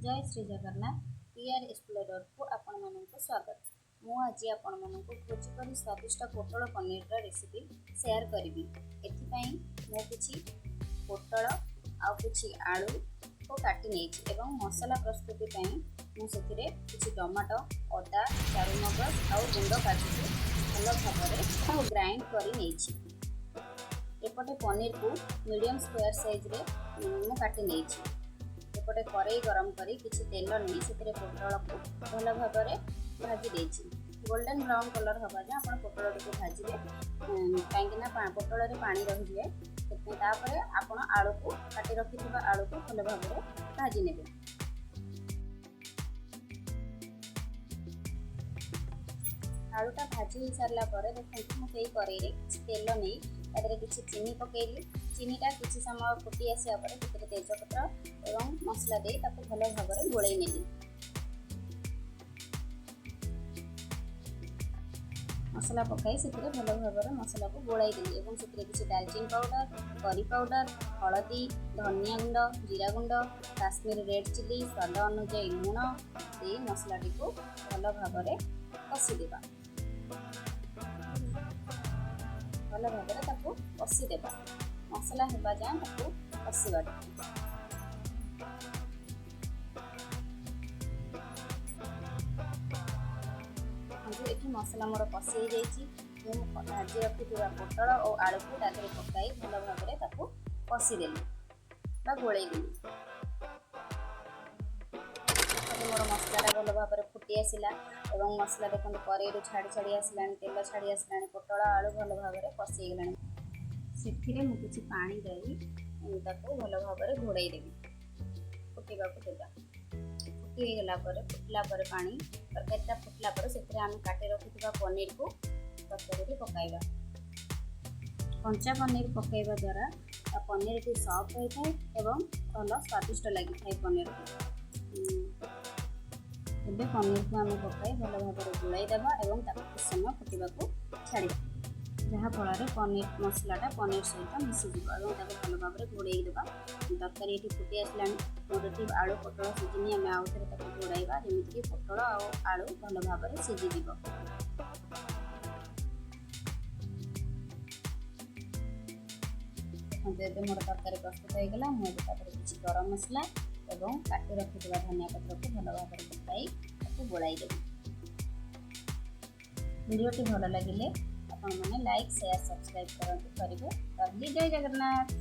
जय Shri Jagannath PR explorer को आपण मानक स्वागत। मु आज आपण मानक भोजी करी स्वादिष्ट पोटल पनीर रेसिपी शेयर करी। एथिपाई मु किछि पोटल आउ किछि आलू को काटी नेछि एवं मसाला प्रस्तुति पई मु सेथिरे किछि टमाटो अदा चारुमगज आउ गुंड काजू भल भाव ग्राइंड करी नेछि। एपटे पनीर को मीडियम स्क्वायर साइज रे मु काटी नेछि। एपटे कड़ाई गरम करी किछि तेल नहीं से पोटल को भल भाव भाजी देछि। गोल्डन ब्राउन कलर हवा जे आपण पोटल को भाजिबे कहीं पोटल रे पानी रही जाए तापर आपण आलू को काटी रखिथिबा आलू को भल भाव भाजी नेबे। आलूटा भाजी हो सारा पर देखो मुझे कड़ाई रे तेल नहीं तादरे किछि चीनी पकेली। चीनीटा किछि समय फुटी आसिया पर तेरे तेजपत्र एवं मसला दे ताको भल भाव गोलई नेली। मसला पकाई से भल भाव मसला को गोलाई देली एवं से किछि दालचीनी पाउडर करी पाउडर हलदी धनिया गुंड जीरा गुंड काश्मीर रेड चिली स्वाद अनुसार लुण दे मसलाटी को भल भाव कषी देबा। भल भाव कषी देबा मसला हेबा जाए कषिबा। ये मसला मोर कषि भाजी रखी पोटल और आलू को तादे पकाई भल भाव कषिदेली गोलैदेली। मोर मसला भल भाव फुटी आसला और मसला देखो कड़ाई छाड़ी छाड़ी आसला तेल छाड़ी आसला पोटल आलू भल भाव कषिगला। से मुझे पानी देवी भल भाव घोड़ाई देवी फुटा देवा। फुटीगला फुटला पानी तरकारीटा फुटला से आम काटे रखी पनीर को तरकारी पकाइबा। कंचा पनीर पकाइबा द्वारा पनीर टी सॉफ्ट होता है एवं भल स्वादिष्ट लगी था पनीर को। एबे पनीर को आम पकाई भल भाव गोलाई देवा और कुछ समय फुटा छाड़ा जहाँ फल पनीर मसलाटा पनीर सहित मिसीजी और भल भाव घोड़ाई देवा। तरकारी ये फुटी आसला मोटी आलू पोटल सीझिनी आम आउ थे घोड़ाइबा जमीक पोटल और आलू भल भाव सीझीज। देखते मोर तरकारी प्रस्तुत होगा। मुझे किसी गरम मसला और काटी रखी धनिया पत्र को भल भाव पकाई गोलाई देवी। वीडियोटी भल लगे आपण मैंने लाइक शेयर सब्सक्राइब करेंगे। जय जगन्नाथ।